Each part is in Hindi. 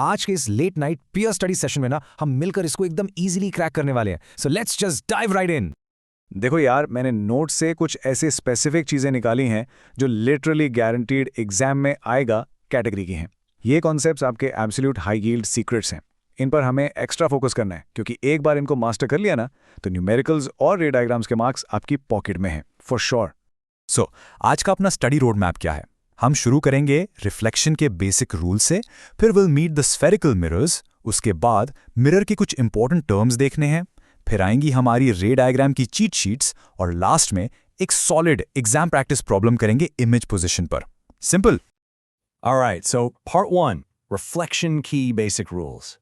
आज के इस late night peer study session में ना हम मिलकर इसको एकदम इजीली क्रैक करने वाले हैं। So let's just dive right in. देखो यार, मैंने नोट से कुछ ऐसे स्पेसिफिक चीज़ें निकाली हैं जो लिटरली गारंटीड एग्जाम में आएगा कैटेगरी की हैं। ये कॉन्सेप्ट्स आपके एब्सोल्यूट हाई यील्ड सीक्रेट्स हैं। इन पर हमें एक्स्ट्रा फोकस करना है क्योंकि एक बार इनको मास्टर कर लिया ना तो न्यूमेरिकल्स और रे डायग्राम्स के मार्क्स आपकी पॉकेट में हैं फॉर श्योर। सो आज का अपना स्टडी रोड मैप क्या है? हम शुरू करेंगे रिफ्लेक्शन के बेसिक रूल से, फिर will meet the spherical mirrors, उसके बाद मिरर के कुछ इंपॉर्टेंट टर्म्स देखने हैं, फिर आएंगी हमारी रे डायग्राम की चीट शीट्स और लास्ट में एक सॉलिड एग्जाम प्रैक्टिस प्रॉब्लम करेंगे इमेज पोजीशन पर। Simple. Alright, so part 1, reflection key basic rules.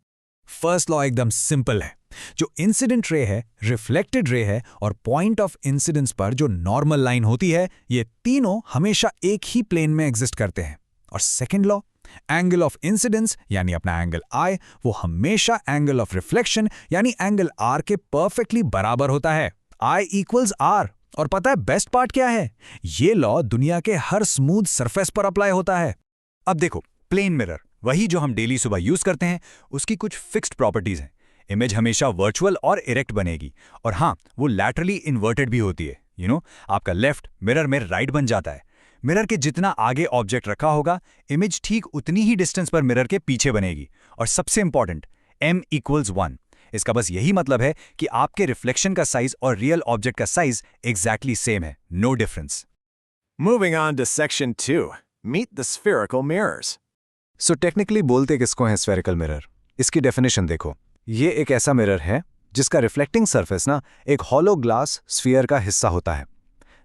First law एकदम सिंपल है। जो इंसिडेंट रे है, रिफ्लेक्टेड रे है और पॉइंट ऑफ इंसिडेंस पर जो नॉर्मल लाइन होती है, ये तीनों हमेशा एक ही प्लेन में एग्जिस्ट करते हैं। और second law, angle of incidence यानी अपना एंगल I वो हमेशा एंगल ऑफ रिफ्लेक्शन यानी एंगल R के परफेक्टली बराबर होता है। I = R। और पता है बेस्ट पार्ट क्या है? ये लॉ दुनिया के हर स्मूथ सरफेस पर अप्लाई होता है। अब देखो, प्लेन मिरर वही जो हम डेली सुबह यूज करते हैं, उसकी कुछ फिक्स्ड प्रॉपर्टीज हैं। इमेज हमेशा वर्चुअल और इरेक्ट बनेगी, और हाँ, वो लैटरली इन्वर्टेड भी होती है। आपका लेफ्ट मिरर में राइट बन जाता है। मिरर के जितना आगे ऑब्जेक्ट रखा होगा, इमेज ठीक उतनी ही डिस्टेंस पर मिरर के पीछे बनेगी। और सबसे इंपॉर्टेंट, m = 1। इसका बस यही मतलब है कि आपके रिफ्लेक्शन का साइज और रियल ऑब्जेक्ट का साइज एग्जैक्टली सेम है, no difference. Moving on to section 2, meet the spherical mirrors. So technically बोलते किसको है स्फेरिकल मिरर? इसकी डेफिनेशन देखो। ये एक ऐसा मिरर है जिसका रिफ्लेक्टिंग सरफेस ना एक हॉलो ग्लास स्फीयर का हिस्सा होता है।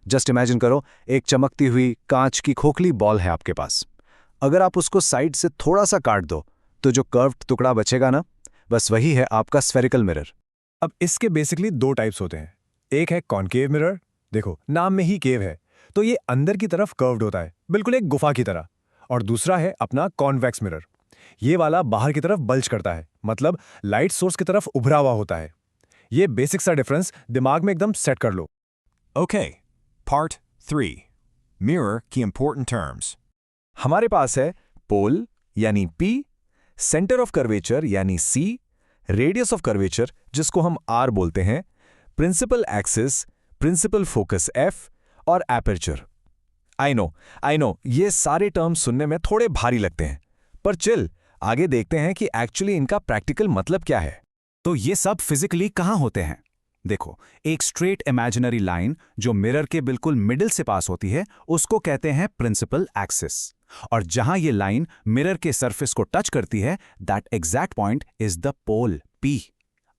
जस्ट इमेजिन करो, एक चमकती हुई कांच की खोखली बॉल है आपके पास। अगर आप उसको साइड से थोड़ा सा काट दो तो जो कर्व्ड टुकड़ा बचेगा ना, बस वही है आपका स्फेरिकल मिरर। अब इसके बेसिकली दो टाइप्स होते हैं। एक है कॉनकेव मिरर, देखो नाम में ही केव है तो ये अंदर की तरफ कर्व्ड होता है, बिल्कुल एक गुफा की तरह। और दूसरा है अपना कॉन्वेक्स मिरर। ये वाला बाहर की तरफ बल्ज करता है, मतलब लाइट सोर्स की तरफ उभरा हुआ होता है। ये बेसिक सा डिफरेंस दिमाग में एकदम सेट कर लो। Okay, part 3, mirror की important terms. हमारे पास है पोल यानी P, सेंटर ऑफ कर्वेचर यानी C, रेडियस ऑफ कर्वेचर जिसको हम R बोलते हैं, principal axis, principal focus F और एपर्चर। आई नो ये सारे टर्म्स सुनने में थोड़े भारी लगते हैं, पर चिल, आगे देखते हैं कि एक्चुअली इनका प्रैक्टिकल मतलब क्या है। तो ये सब फिजिकली कहाँ होते हैं? देखो, एक स्ट्रेट इमेजिनरी लाइन जो मिरर के बिल्कुल मिडिल से पास होती है, उसको कहते हैं प्रिंसिपल एक्सिस। और जहां ये लाइन मिरर के सरफेस को टच करती है, that exact point is the pole P।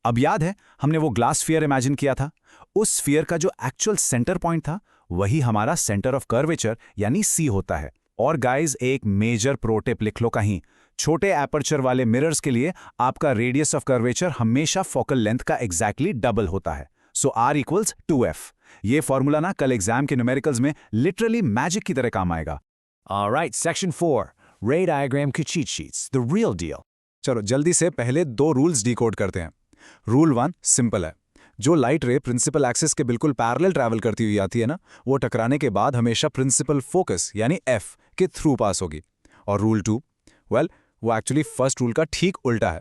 अब याद है हमने वो ग्लास स्फीयर इमेजिन किया था? उस स्फीयर का जो एक्चुअल सेंटर पॉइंट था, वही हमारा सेंटर ऑफ कर्वेचर यानी C होता है। और गाइज, एक मेजर प्रो टिप लिख लो कहीं, छोटे एपर्चर वाले मिरर्स के लिए आपका रेडियस ऑफ कर्वेचर हमेशा फोकल लेंथ का एग्जैक्टली डबल होता है। सो R = 2F। ये फॉर्मूला ना कल एग्जाम के न्यूमेरिकल्स में लिटरली मैजिक की तरह काम आएगा। Alright, section 4, ray diagram की cheat sheets, the real deal. चलो जल्दी से पहले दो रूल्स डिकोड करते हैं। रूल 1 सिंपल है। जो लाइट रे प्रिंसिपल एक्सिस के बिल्कुल पैरेलल ट्रैवल करती हुई आती है ना, वो टकराने के बाद हमेशा प्रिंसिपल फोकस यानी F के थ्रू पास होगी। और रूल 2, वो एक्चुअली फर्स्ट रूल का ठीक उल्टा है।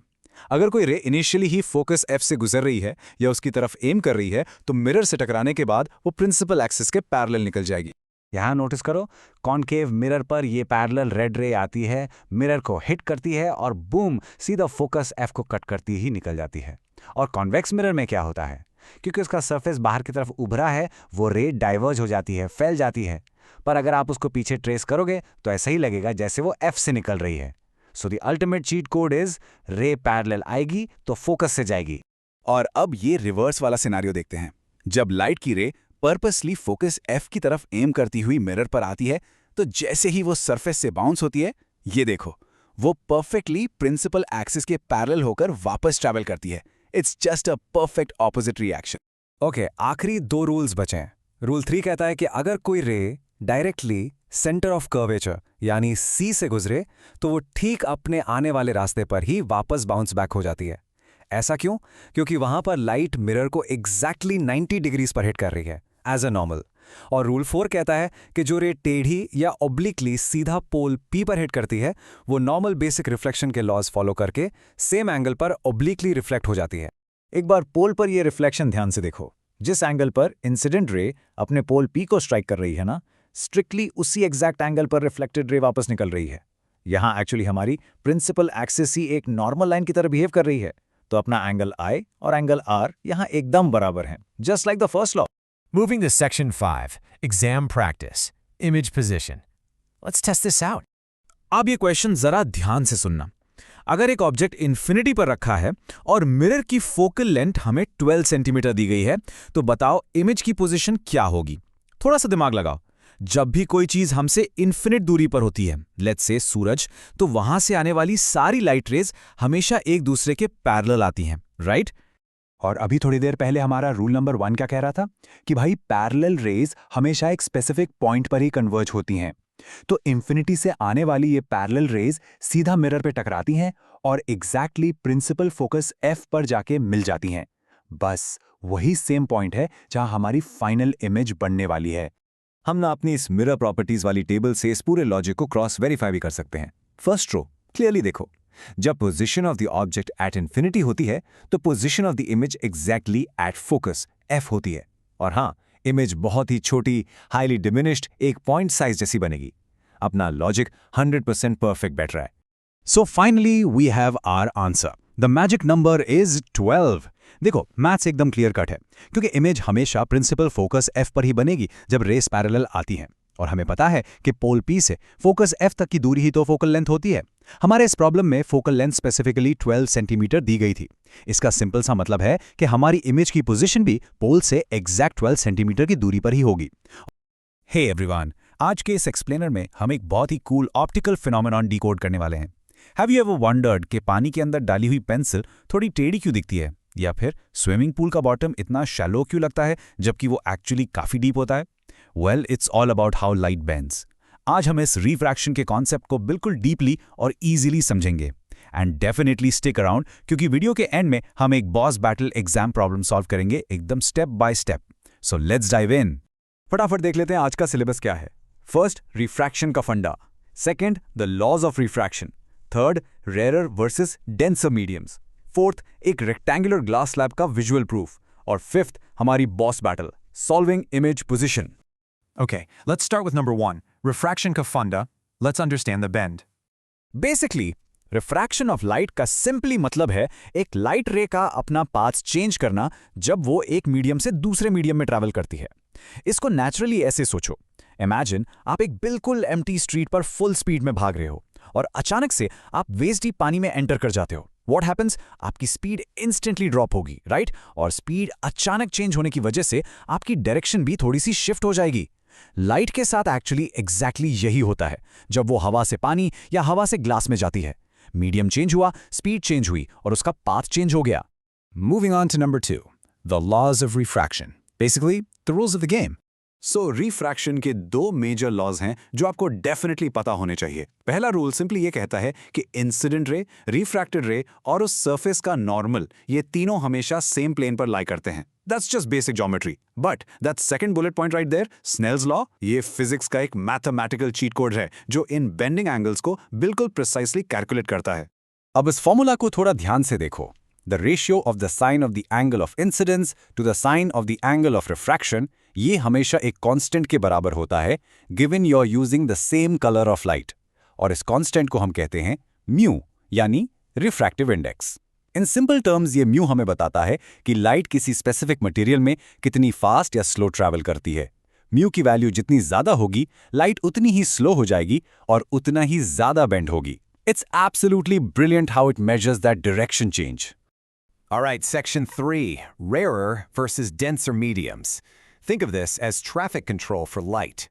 अगर कोई रे इनिशियली ही फोकस F से गुजर रही है या उसकी तरफ एम कर रही है, तो मिरर से टकराने के बाद वो प्रिंसिपल एक्सिस के पैरेलल निकल जाएगी। यहाँ नोटिस करो, कॉनकेव मिरर पर ये पैरेलल रेड रे आती है, मिरर को हिट करती है और बूम, सीधा फोकस F को कट करती ही निकल जाती है। और कॉन्वेक्स मिरर में क्या होता है? क्योंकि उसका सरफेस बाहर की तरफ उभरा है, वो रे डाइवर्ज हो जाती है, फैल जाती है। पर अगर आप उसको पीछे ट्रेस करोगे तो ऐसा ही लगेगा जैसे वो F से निकल रही है। So the ultimate cheat code is, ray parallel आएगी तो फोकस से जाएगी। और अब ये रिवर्स वाला सिनेरियो देखते हैं। जब लाइट की रे पर्पसली फोकस F की तरफ एम करती हुई मिरर पर आती है, तो जैसे ही वो सरफेस से बाउंस होती है, ये देखो, वो परफेक्टली प्रिंसिपल एक्सिस के पैरेलल होकर वापस ट्रैवल करती है। It's just a perfect opposite reaction. Okay, आखिरी दो रूल्स बचे हैं। रूल 3 कहता है कि अगर कोई रे डायरेक्टली सेंटर ऑफ कर्वेचर यानी C से गुजरे, तो वो ठीक अपने आने वाले रास्ते पर ही वापस बाउंस बैक हो जाती है। ऐसा क्यों? क्योंकि वहां पर लाइट मिरर को एग्जैक्टली 90 डिग्रीज पर हिट कर रही है एज अ नॉर्मल। और रूल 4 कहता है कि जो रे टेढ़ी या ऑब्लिकली सीधा पोल P पर हिट करती है वो नॉर्मल बेसिक रिफ्लेक्शन के लॉज फॉलो करके सेम एंगल पर ऑब्लिकली रिफ्लेक्ट हो जाती है। एक बार पोल पर ये रिफ्लेक्शन ध्यान से देखो। जिस एंगल पर इंसिडेंट रे अपने पोल P को स्ट्राइक कर रही है ना, स्ट्रिक्टली उसी एग्जैक्ट एंगल पर रिफ्लेक्टेड रे वापस निकल रही है। यहाँ एक्चुअली हमारी प्रिंसिपल एक्सिस ही एक नॉर्मल लाइन की तरह बिहेव कर रही है, तो अपना एंगल I और एंगल R यहाँ एकदम बराबर हैं, just like the first law. Moving to Section 5, Exam Practice, Image Position. Let's test this out. अब ये क्वेश्चन जरा ध्यान से सुनना। अगर एक ऑब्जेक्ट इन्फिनिटी पर रखा है और मिरर की फोकल लेंथ हमें 12 सेंटीमीटर दी गई है, तो बताओ इमेज की पोजीशन क्या होगी। थोड़ा सा दिमाग लगाओ। जब भी कोई चीज हमसे इन्फिनिट दूरी पर होती है, लेट्स से सूरज, तो वहां से आने वाली सारी लाइट रेज हमेशा एक दूसरे के पैरेलल आती हैं, राइट? और अभी थोड़ी देर पहले हमारा रूल नंबर 1 क्या कह रहा था कि भाई पैरेलल रेज हमेशा एक स्पेसिफिक पॉइंट पर ही कन्वर्ज होती हैं। तो इंफिनिटी से आने वाली ये पैरेलल रेज सीधा मिरर पे टकराती हैं और एग्जैक्टली प्रिंसिपल फोकस F पर जाके मिल जाती हैं। बस वही सेम पॉइंट है जहां हमारी फाइनल इमेज बनने वाली है। हम ना अपनी इस मिरर प्रॉपर्टीज वाली टेबल से इस पूरे लॉजिक को क्रॉस वेरीफाई भी कर सकते हैं। फर्स्ट रो क्लियरली देखो, जब position of the object at infinity होती है तो position of the image exactly at focus F होती है। और हाँ, इमेज बहुत ही छोटी, हाईली डिमिनिश्ड एक पॉइंट साइज जैसी बनेगी। अपना लॉजिक 100% परफेक्ट बैठ रहा है। So finally we have our answer. The magic number is 12. देखो, मैथ्स एकदम क्लियर कट है, क्योंकि इमेज हमेशा प्रिंसिपल फोकस F पर ही बनेगी जब रेस पैरेलल आती हैं। और हमें पता है कि पोल P से फोकस F तक की दूरी ही तो फोकल लेंथ होती है। हमारे इस प्रॉब्लम में फोकल लेंथ स्पेसिफिकली 12 सेंटीमीटर दी गई थी। इसका सिंपल सा मतलब है कि हमारी इमेज की पोजीशन भी पोल से एग्जैक्ट 12 सेंटीमीटर की दूरी पर ही होगी। हे एवरीवन, आज के इस एक्सप्लेनर में हम एक बहुत ही कूल ऑप्टिकल फिनोमेनॉन डिकोड करने वाले हैं। हैव यू एवर वंडर्ड कि पानी के अंदर डाली हुई पेंसिल थोड़ी टेढ़ी क्यों दिखती है, या फिर स्विमिंग पूल का बॉटम इतना शैलो क्यों लगता है जबकि वो एक्चुअली काफी डीप होता है? Well, it's all about how light bends. आज हम इस रिफ्रैक्शन के कॉन्सेप्ट को बिल्कुल डीपली और इजीली समझेंगे। एंड डेफिनेटली स्टिक अराउंड, क्योंकि वीडियो के एंड में हम एक boss battle exam problem solve करेंगे एकदम step by step. So let's dive in. फटाफट देख लेते हैं आज का सिलेबस क्या है। फर्स्ट, रिफ्रैक्शन का फंडा। Second, the laws of refraction. Third, rare versus denser mediums. Fourth, एक रेक्टेंगुलर ग्लास स्लैब का विजुअल प्रूफ। और फिफ्थ, हमारी boss battle, solving image position. Okay, let's start with number 1, refraction ka funda. Let's understand the bend. Basically refraction of light का सिंपली मतलब है एक लाइट रे का अपना पाथ चेंज करना जब वो एक मीडियम से दूसरे मीडियम में ट्रैवल करती है। इसको नेचुरली ऐसे सोचो, इमेजिन आप एक बिल्कुल एम्प्टी स्ट्रीट पर फुल स्पीड में भाग रहे हो और अचानक से आप वेस्ट डीप पानी में एंटर कर जाते हो। What happens? आपकी स्पीड इंस्टेंटली ड्रॉप होगी, राइट? और स्पीड अचानक चेंज होने की वजह से आपकी डायरेक्शन भी थोड़ी सी शिफ्ट हो जाएगी। लाइट के साथ एक्चुअली एग्जैक्टली यही होता है जब वो हवा से पानी या हवा से ग्लास में जाती है। मीडियम चेंज हुआ, स्पीड चेंज हुई और उसका पाथ चेंज हो गया। Moving on to number 2, the laws of refraction. Basically, the rules of the game. So, refraction के दो मेजर लॉज हैं जो आपको डेफिनेटली पता होने चाहिए। पहला रूल सिंपली ये कहता है कि इंसिडेंट रे, रिफ्रैक्टेड रे और उस सरफेस का नॉर्मल, ये तीनों हमेशा सेम प्लेन पर लाई करते हैं। That's just basic geometry. But that second bullet point right there, Snell's law, ये फिजिक्स का एक मैथमेटिकल चीट कोड है जो इन बेंडिंग एंगल्स को बिल्कुल प्रिसाइसली कैलकुलेट करता है। अब इस फॉर्मूला को थोड़ा ध्यान से देखो। The ratio of the sine of the angle of incidence to the sine of the angle of refraction, ये हमेशा एक कांस्टेंट के बराबर होता है given you are using the same colour of light. और इस कांस्टेंट को हम कहते हैं म्यू, यानी refractive index. In simple terms ये म्यू हमें बताता है कि लाइट किसी स्पेसिफिक मटेरियल में कितनी फास्ट या स्लो ट्रैवल करती है। म्यू की वैल्यू जितनी ज्यादा होगी, लाइट उतनी ही स्लो हो जाएगी और उतना ही ज्यादा बेंड होगी। It's absolutely brilliant how it measures that direction change. All right, section 3, rarer versus denser mediums. Think of this as traffic control for light.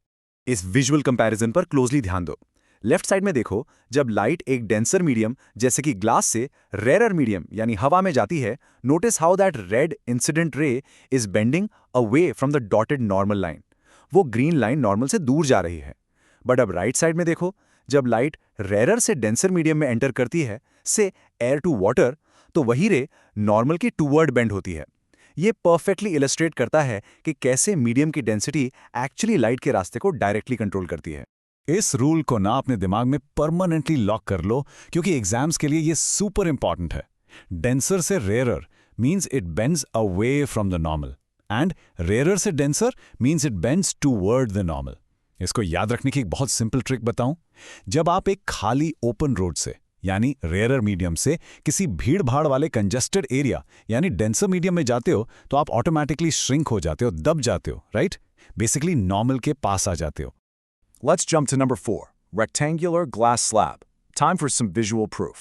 इस विजुअल कंपैरिजन पर क्लोजली ध्यान दो। लेफ्ट साइड में देखो, जब लाइट एक डेंसर मीडियम जैसे कि ग्लास से रेयर मीडियम यानी हवा में जाती है, notice how that red incident ray is bending away from the dotted normal line. वो ग्रीन लाइन नॉर्मल से दूर जा रही है। बट अब राइट साइड में देखो, जब लाइट रेयर से डेंसर मीडियम में एंटर करती है, से एयर टू वाटर, तो वही रे नॉर्मल की टूवर्ड बेंड होती है। ये परफेक्टली इलस्ट्रेट करता है कि कैसे मीडियम की डेंसिटी एक्चुअली लाइट के रास्ते को डायरेक्टली कंट्रोल करती है। इस रूल को ना अपने दिमाग में परमानेंटली लॉक कर लो, क्योंकि एग्जाम्स के लिए ये सुपर इंपॉर्टेंट है। डेंसर से rarer means it bends away from the normal, and rarer से denser means it bends toward the normal. इसको याद रखने की एक बहुत सिंपल ट्रिक बताऊं। जब आप एक खाली ओपन रोड से यानी रेयरर मीडियम से किसी भीड़ भाड़ वाले कंजेस्टेड एरिया यानी डेंसर मीडियम में जाते हो, तो आप ऑटोमेटिकली श्रिंक हो जाते हो, दब जाते हो, राइट? बेसिकली नॉर्मल के पास आ जाते हो। Let's jump to number 4, rectangular glass slab. Time for some visual proof.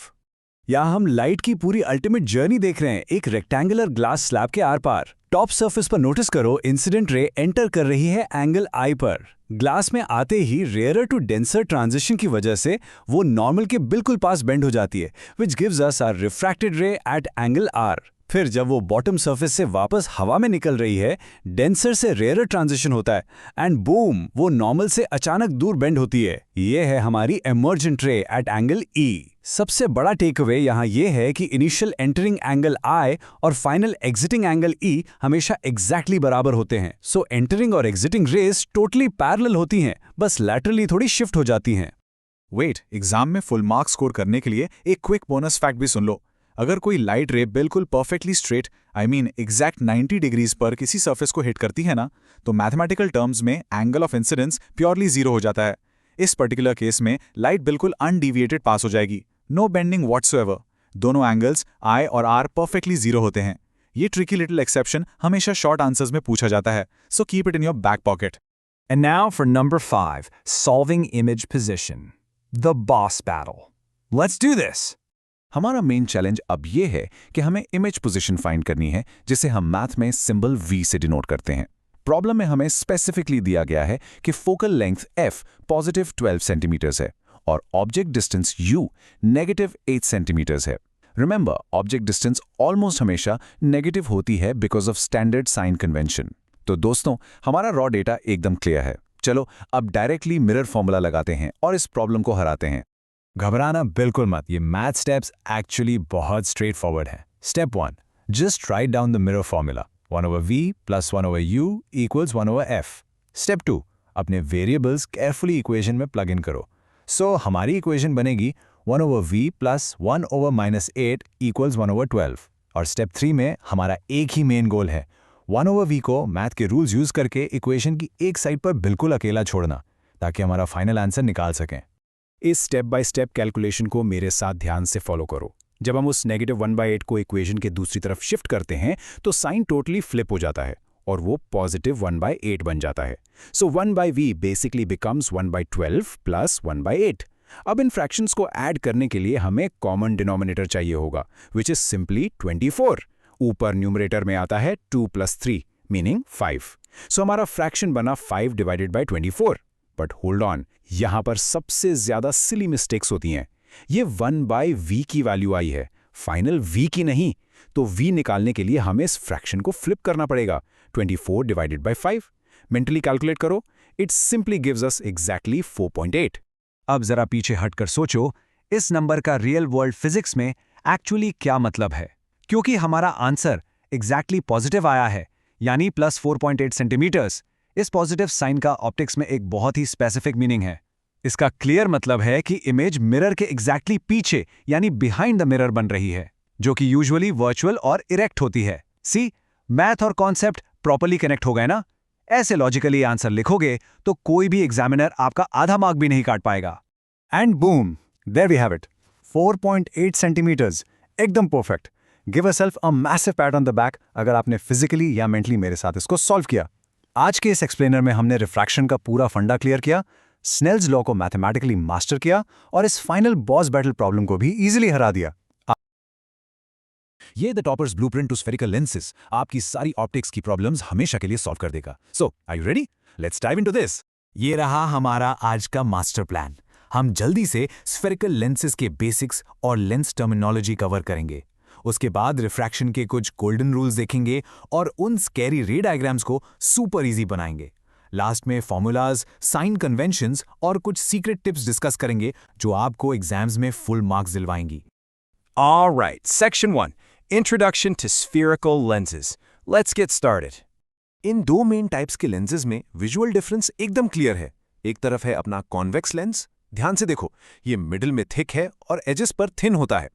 यहाँ हम लाइट की पूरी अल्टीमेट जर्नी देख रहे हैं, एक रेक्टेंगुलर ग्लास स्लैब के आर पार। टॉप सरफेस पर नोटिस करो, इंसिडेंट रे एंटर कर रही है एंगल आई पर। ग्लास में आते ही रेयरर टू डेंसर ट्रांजिशन की वजह से वो नॉर्मल के बिल्कुल पास बेंड हो जाती है, which gives us our refracted ray at angle R. फिर जब वो बॉटम सरफेस से वापस हवा में निकल रही है, डेंसर से रेयरर ट्रांजिशन होता है, एंड बूम, वो नॉर्मल से अचानक दूर बेंड होती है। ये है हमारी एमर्जेंट रे एट एंगल ई। सबसे बड़ा टेक अवे यहाँ ये है कि इनिशियल एंटरिंग एंगल आई और फाइनल एग्जिटिंग एंगल ई हमेशा एग्जैक्टली बराबर होते हैं। सो एंटरिंग और एग्जिटिंग रेज टोटली पैरेलल होती हैं, बस लैटरली थोड़ी शिफ्ट हो जाती हैं। वेट, एग्जाम में फुल मार्क्स स्कोर करने के लिए एक क्विक बोनस फैक्ट भी सुन लो। अगर कोई लाइट रे बिल्कुल perfectly straight, I mean exact 90 degrees पर किसी सरफेस को हिट करती है ना, तो मैथमेटिकल टर्म्स में angle of incidence purely zero हो जाता है। इस पर्टिकुलर केस में लाइट बिल्कुल अनडिविएटेड पास हो जाएगी, नो बेंडिंग व्हाटसोएवर। दोनों एंगल्स आई और आर परफेक्टली जीरो होते हैं। ये ट्रिकी लिटिल एक्सेप्शन हमेशा शॉर्ट आंसर्स में पूछा जाता है, so keep it in your back pocket. And now for number 5, solving image position. The boss battle. Let's do this. हमारा मेन चैलेंज अब ये है कि हमें इमेज पोजीशन फाइंड करनी है, जिसे हम मैथ में सिंबल v से डिनोट करते हैं। प्रॉब्लम में हमें स्पेसिफिकली दिया गया है कि focal length f positive 12 centimetres है और object distance u negative 8 centimetres है। रिमेंबर, ऑब्जेक्ट डिस्टेंस ऑलमोस्ट हमेशा नेगेटिव होती है because of standard sign convention. तो दोस्तों, हमारा रॉ डेटा एकदम क्लियर है। चलो अब डायरेक्टली मिरर फॉर्मूला लगाते हैं और इस प्रॉब्लम को हराते हैं। घबराना बिल्कुल मत, ये मैथ स्टेप्स एक्चुअली बहुत स्ट्रेट फॉरवर्ड हैं। Step 1, just write down the mirror formula 1/v + 1/u = 1/f। Step 2, अपने वेरिएबल्स केयरफुली इक्वेशन में प्लग इन करो। सो हमारी इक्वेशन बनेगी 1/v + 1/-8 = 1/12। और स्टेप 3 में हमारा एक ही मेन गोल है, 1/v को मैथ के रूल्स यूज करके इक्वेशन की एक साइड पर बिल्कुल अकेला छोड़ना, ताकि हमारा फाइनल आंसर निकाल सकें। इस स्टेप बाय स्टेप कैलकुलेशन को मेरे साथ ध्यान से फॉलो करो। जब हम उस -1/8 को इक्वेशन के दूसरी तरफ शिफ्ट करते हैं, तो साइन टोटली फ्लिप हो जाता है और वो पॉजिटिव 1/8 बन जाता है। सो 1/v बेसिकली बिकम्स 1/12 + 1/8। अब इन फ्रैक्शंस को ऐड करने के लिए हमें कॉमन डिनोमिनेटर चाहिए होगा, विच इज सिंपली 24। ऊपर न्यूमरेटर में आता है 2 + 3 मीनिंग 5। सो हमारा फ्रैक्शन बना 5 / 24। बट होल्ड ऑन, यहां पर सबसे ज्यादा सिली मिस्टेक्स होती हैं। ये 1/v की वैल्यू आई है, फाइनल v की नहीं। तो v निकालने के लिए हमें इस फ्रैक्शन को फ्लिप करना पड़ेगा। 24 / 5 मेंटली कैलकुलेट करो, it simply gives us exactly 4.8। अब जरा पीछे हटकर सोचो, इस नंबर का रियल वर्ल्ड फिजिक्स में एक्चुअली क्या मतलब है? क्योंकि हमारा आंसर एग्जैक्टली पॉजिटिव आया है, यानी +4.8 सेंटीमीटर्स। इस पॉजिटिव साइन का ऑप्टिक्स में एक बहुत ही स्पेसिफिक मीनिंग है। इसका क्लियर मतलब है कि इमेज मिरर के एग्जैक्टली पीछे यानी बिहाइंड द मिरर बन रही है, जो कि यूजुअली वर्चुअल और इरेक्ट होती है। सी, मैथ और कॉन्सेप्ट प्रॉपर्ली कनेक्ट हो गए ना? ऐसे लॉजिकली आंसर लिखोगे तो कोई भी एग्जामिनर आपका आधा मार्क भी नहीं काट पाएगा। And boom, there we have it, 4.8 centimetres, एकदम perfect. Give yourself a massive pat on the back अगर आपने फिजिकली या मेंटली मेरे साथ इसको सॉल्व किया। आज के इस एक्सप्लेनर में हमने रिफ्रैक्शन का पूरा फंडा क्लियर किया, स्नेल्स लॉ को मैथमेटिकली मास्टर किया और इस फाइनल बॉस बैटल प्रॉब्लम को भी इजीली हरा दिया। ये the toppers blueprint to spherical lenses आपकी सारी ऑप्टिक्स की प्रॉब्लम्स हमेशा के लिए सॉल्व कर देगा। So are you ready? Let's dive into this. ये रहा हमारा आज का मास्टर प्लान। हम जल्दी से स्फेरिकल लेंसेज के बेसिक्स और लेंस टर्मिनोलॉजी कवर करेंगे। उसके बाद रिफ्रैक्शन के कुछ गोल्डन रूल्स देखेंगे और उन स्कैरी रे डायग्राम्स को सुपर इजी बनाएंगे। लास्ट में फॉर्मूलाज, साइन कन्वेंशंस और कुछ सीक्रेट टिप्स डिस्कस करेंगे जो आपको एग्जाम्स में फुल मार्क्स दिलवाएंगी। All right, Section 1, Introduction to Spherical Lenses. Let's get started. इन दो मेन टाइप्स के लेंसेज में विजुअल डिफरेंस एकदम क्लियर है। एक तरफ है अपना कॉन्वेक्स लेंस, ध्यान से देखो, ये मिडिल में थिक है और एजेस पर थिन होता है।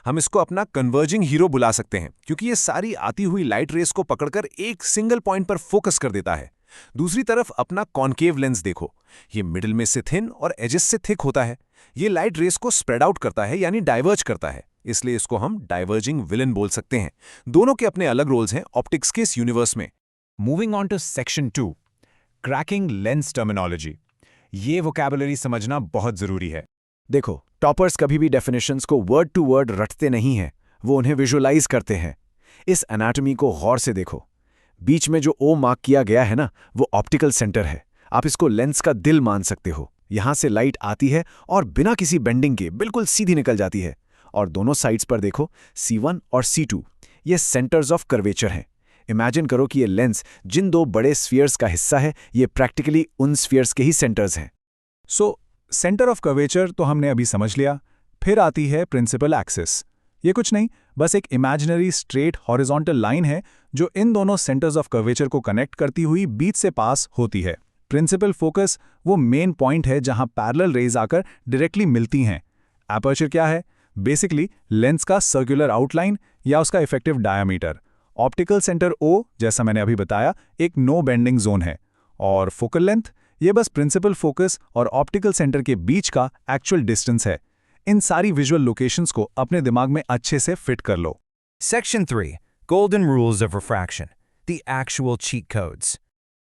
हम इसको अपना कन्वर्जिंग हीरो बुला सकते हैं क्योंकि ये सारी आती हुई लाइट रेस को पकड़कर एक सिंगल पॉइंट पर फोकस कर देता है। दूसरी तरफ अपना कॉन्केव लेंस देखो, ये मिडिल में से थिन और एजेस से थिक होता है। ये लाइट रेस को स्प्रेड आउट करता है यानी डाइवर्ज करता है, इसलिए इसको हम डाइवर्जिंग विलन बोल सकते हैं। दोनों के अपने अलग रोल्स हैं ऑप्टिक्स के इस यूनिवर्स में। Moving on to section 2, cracking lens terminology. ये वोकैबुलरी समझना बहुत जरूरी है। देखो, टॉपर्स कभी भी डेफिनेशंस को वर्ड टू वर्ड रटते नहीं हैं, वो उन्हें विजुअलाइज करते हैं। इस एनाटॉमी को गौर से देखो, बीच में जो ओ मार्क किया गया है ना, वो ऑप्टिकल सेंटर है। आप इसको लेंस का दिल मान सकते हो। यहां से लाइट आती है और बिना किसी बेंडिंग के बिल्कुल सीधी निकल जाती है। और दोनों साइड्स पर देखो, C1 और C2, ये सेंटर्स ऑफ कर्वेचर हैं। इमेजिन करो कि ये लेंस जिन दो बड़े स्फीयर्स का हिस्सा है, ये प्रैक्टिकली उन स्फीयर्स के ही सेंटर्स हैं। सो सेंटर ऑफ कर्वेचर तो हमने अभी समझ लिया। फिर आती है प्रिंसिपल एक्सिस। ये कुछ नहीं, बस एक इमेजिनरी स्ट्रेट हॉरिजॉन्टल लाइन है जो इन दोनों सेंटर्स ऑफ कर्वेचर को कनेक्ट करती हुई बीच से पास होती है। प्रिंसिपल फोकस वो मेन पॉइंट है जहां पैरेलल रेज आकर डायरेक्टली मिलती हैं। एपर्चर क्या है? बेसिकली लेंस का सर्कुलर आउटलाइन या उसका effective diameter. Optical centre O, जैसा मैंने अभी बताया, एक नो बेंडिंग जोन है। और फोकल लेंथ, ये बस प्रिंसिपल फोकस और ऑप्टिकल सेंटर के बीच का एक्चुअल डिस्टेंस है। इन सारी विजुअल लोकेशंस को अपने दिमाग में अच्छे से फिट कर लो। Section 3, Golden Rules of Refraction, the actual cheat codes.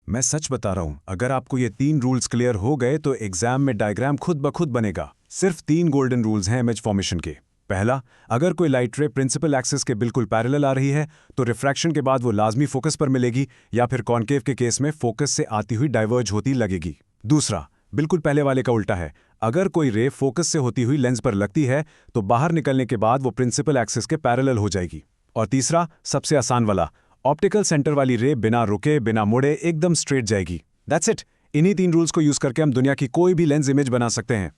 मैं सच बता रहा हूं, अगर आपको ये 3 रूल्स क्लियर हो गए तो एग्जाम में डायग्राम खुद ब खुद बनेगा। सिर्फ 3 गोल्डन रूल्स हैं इमेज फॉर्मेशन के। पहला, अगर कोई लाइट रे प्रिंसिपल एक्सिस के बिल्कुल पैरेलल आ रही है तो रिफ्रैक्शन के बाद वो लाजमी फोकस पर मिलेगी, या फिर कॉन्केव के केस में फोकस से आती हुई डाइवर्ज होती लगेगी। दूसरा, बिल्कुल पहले वाले का उल्टा है। अगर कोई रे फोकस से होती हुई लेंस पर लगती है तो बाहर निकलने के बाद वो प्रिंसिपल एक्सिस के पैरेलल हो जाएगी। और तीसरा, सबसे आसान वाला, ऑप्टिकल सेंटर वाली रे बिना रुके बिना मुड़े एकदम स्ट्रेट जाएगी। That's it. इन्हीं 3 रूल्स को यूज करके हम दुनिया की कोई भी लेंस इमेज बना सकते हैं।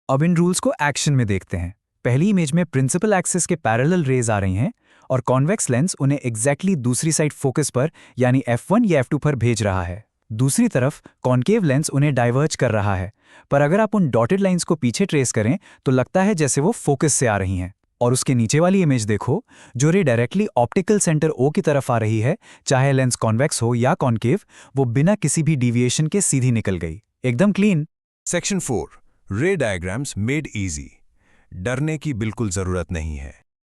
अब इन रूल्स को एक्शन में देखते हैं। पहली इमेज में प्रिंसिपल एक्सिस के पैरेलल रेज आ रही हैं और कॉन्वेक्स लेंस उन्हें एग्जैक्टली दूसरी साइड फोकस पर यानी F1 या F2 पर भेज रहा है। दूसरी तरफ कॉन्केव लेंस उन्हें डाइवर्ज कर रहा है, पर अगर आप उन डॉटेड लाइंस को पीछे ट्रेस करें तो लगता है जैसे वो फोकस से आ रही हैं। और उसके नीचे वाली इमेज देखो, जो रे डायरेक्टली ऑप्टिकल सेंटर O की तरफ आ रही है, चाहे लेंस कॉन्वेक्स हो या कॉन्केव, वो बिना किसी भी डिविएशन के सीधी निकल गई, एकदम क्लीन। सेक्शन 4, रे डायग्राम्स मेड इजी। डरने की बिल्कुल जरूरत नहीं है।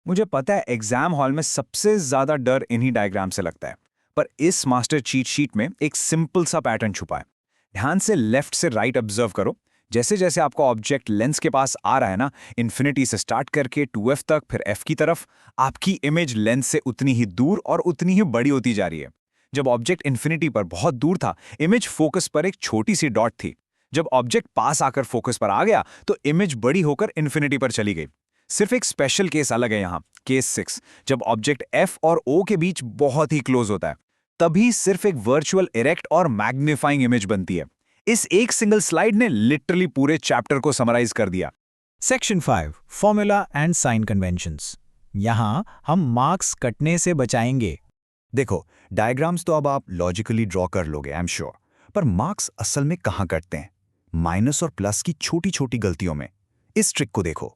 मुझे पता है एग्जाम हॉल में सबसे ज्यादा डर इन्हीं डायग्राम से लगता है, पर इस मास्टर चीट शीट में एक सिंपल सा पैटर्न छुपा है। ध्यान से लेफ्ट से राइट ऑब्जर्व करो। जैसे जैसे आपका ऑब्जेक्ट लेंस के पास आ रहा है ना, इन्फिनिटी से स्टार्ट करके 2F तक, फिर F की तरफ, आपकी इमेज लेंस से उतनी ही दूर और उतनी ही बड़ी होती जा रही है। जब ऑब्जेक्ट इन्फिनिटी पर बहुत दूर था, इमेज फोकस पर एक छोटी सी डॉट थी। जब ऑब्जेक्ट पास आकर फोकस पर आ गया तो इमेज बड़ी होकर इन्फिनिटी पर चली गई। सिर्फ एक स्पेशल केस अलग है यहाँ, केस 6, जब ऑब्जेक्ट F और O के बीच बहुत ही क्लोज होता है, तभी सिर्फ एक वर्चुअल इरेक्ट और मैग्नीफाइंग इमेज बनती है। इस एक सिंगल स्लाइड ने लिटरली पूरे चैप्टर को समराइज कर दिया। Section 5, formula and sign conventions. यहां हम मार्क्स कटने से बचाएंगे। देखो, डायग्राम्स तो अब आप लॉजिकली ड्रॉ कर लोगे, आई एम श्योर, पर मार्क्स असल में कहां कटते हैं? माइनस और प्लस की छोटी छोटी गलतियों में। इस ट्रिक को देखो,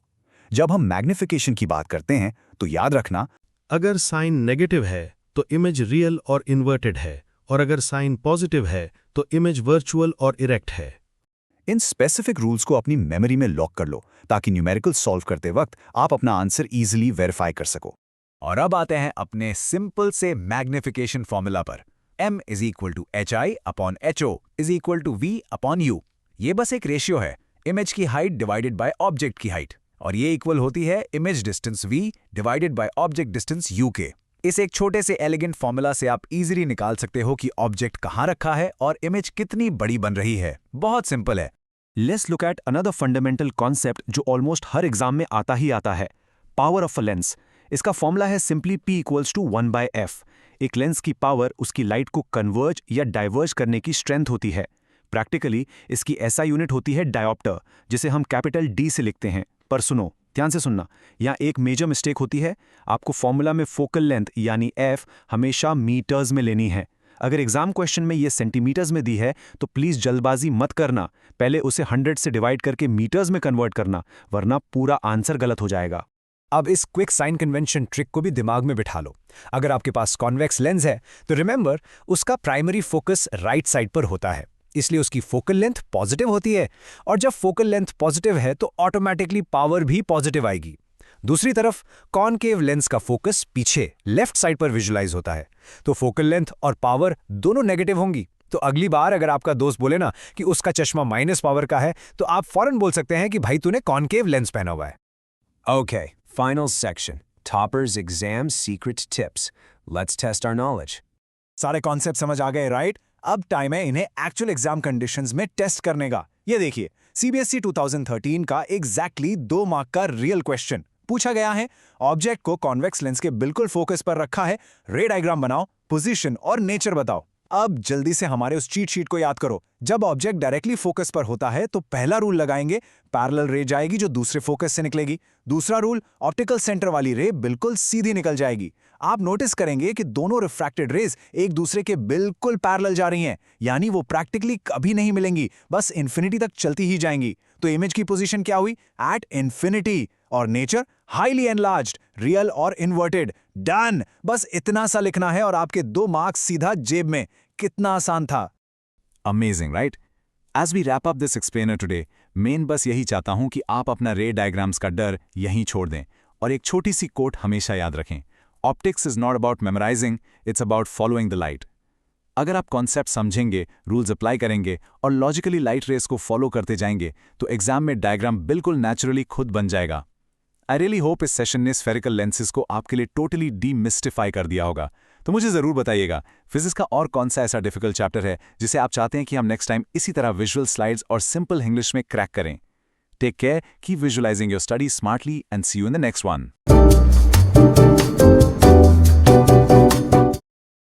जब हम मैग्निफिकेशन की बात करते हैं तो याद रखना, अगर साइन नेगेटिव है तो इमेज रियल और इन्वर्टेड है, और अगर साइन पॉजिटिव है तो इमेज वर्चुअल और इरेक्ट है। इन स्पेसिफिक रूल्स को अपनी मेमोरी में लॉक कर लो ताकि न्यूमेरिकल सॉल्व करते वक्त आप अपना आंसर इजीली वेरीफाई कर सको। और अब आते हैं अपने सिंपल से मैग्निफिकेशन फॉर्मूला पर। M = HI/HO = V/U। ये बस एक रेशियो है, इमेज की हाइट डिवाइडेड बाय ऑब्जेक्ट की हाइट, और ये इक्वल होती है image distance V divided by object distance U के। इस एक छोटे से एलिगेंट फॉर्मूला से आप इजीली निकाल सकते हो कि ऑब्जेक्ट कहां रखा है और इमेज कितनी बड़ी बन रही है। बहुत सिंपल है। Let's look at another fundamental concept जो ऑलमोस्ट हर एग्जाम में आता ही आता है, पावर ऑफ अ लेंस। इसका फॉर्मूला है सिंपली P = 1/F। एक लेंस की पावर उसकी लाइट को कन्वर्ज या डाइवर्ज करने की स्ट्रेंथ होती है। प्रैक्टिकली इसकी ऐसा यूनिट होती है डायोप्टर, जिसे हम कैपिटल D से लिखते हैं। पर सुनो, ध्यान से सुनना, यहाँ एक मेजर मिस्टेक होती है। आपको फॉर्मूला में फोकल लेंथ यानी f हमेशा मीटर्स में लेनी है। अगर एग्जाम क्वेश्चन में ये सेंटीमीटर्स में दी है तो प्लीज जल्दबाजी मत करना, पहले उसे 100 से डिवाइड करके मीटर्स में कन्वर्ट करना, वरना पूरा आंसर गलत हो जाएगा। अब इस क्विक साइन कन्वेंशन ट्रिक को भी दिमाग में बिठा लो। अगर आपके पास कॉन्वेक्स लेंस है तो रिमेंबर उसका प्राइमरी फोकस राइट साइड पर होता है, इसलिए उसकी फोकल लेंथ पॉजिटिव होती है, और जब फोकल लेंथ पॉजिटिव है तो ऑटोमेटिकली पावर भी पॉजिटिव आएगी। दूसरी तरफ कॉनकेव लेंस का फोकस पीछे लेफ्ट साइड पर विजुलाइज होता है, तो फोकल लेंथ और पावर दोनों नेगेटिव होंगी। तो अगली बार अगर आपका दोस्त बोले ना कि उसका चश्मा माइनस पावर का है, तो आप फौरन बोल सकते हैं कि भाई तूने कॉनकेव लेंस पहना हुआ है। Okay, final section. Topper's exam secret tips. Let's test our knowledge. सारे कॉन्सेप्ट समझ आ गए, राइट? अब टाइम है इन्हें एक्चुअल एग्जाम कंडीशंस में टेस्ट करने का। ये देखिए, सीबीएसई 2013 का एग्जैक्टली 2 मार्क का रियल क्वेश्चन पूछा गया है। ऑब्जेक्ट को कॉन्वेक्स लेंस के बिल्कुल फोकस पर रखा है। रे डायग्राम बनाओ, पोजीशन और नेचर बताओ। अब जल्दी से हमारे उस चीट शीट को याद करो। जब ऑब्जेक्ट डायरेक्टली फोकस पर होता है तो पहला रूल लगाएंगे, पैरेलल रे जाएगी जो दूसरे फोकस से निकलेगी। दूसरा रूल, ऑप्टिकल सेंटर वाली रे बिल्कुल सीधी निकल जाएगी। आप नोटिस करेंगे कि दोनों रिफ्रैक्टेड रेज एक दूसरे के बिल्कुल पैरेलल जा रही हैं, यानी वो प्रैक्टिकली कभी नहीं मिलेंगी, बस इन्फिनिटी तक चलती ही जाएंगी। तो इमेज की पोजीशन क्या हुई? At infinity. और नेचर हाईली एनलार्ज्ड, रियल और इन्वर्टेड। डन! बस इतना सा लिखना है और आपके 2 मार्क्स सीधा जेब में। कितना आसान था। Amazing, right? As we wrap up this explainer today, मेन बस यही चाहता हूं कि आप अपना रे डायग्राम्स का डर यहीं छोड़ दें और एक छोटी सी कोट हमेशा याद रखें। Optics is not about memorising, it's about following the light. अगर आप कॉन्सेप्ट समझेंगे, रूल्स अप्लाई करेंगे और लॉजिकली लाइट रेस को फॉलो करते जाएंगे तो एग्जाम में डायग्राम बिल्कुल नेचुरली खुद बन जाएगा। आई रियली होप इस सेशन ने स्फेरिकल लेंसेज को आपके लिए टोटली डीमिस्टिफाई कर दिया होगा। तो मुझे ज़रूर बताइएगा, फिजिक्स का और कौन सा ऐसा डिफिकल्ट चैप्टर है जिसे आप चाहते हैं कि हम नेक्स्ट टाइम इसी तरह विजुअल स्लाइड्स और सिंपल इंग्लिश में क्रैक करें। Take care, keep visualising your study smartly and see you in the next one.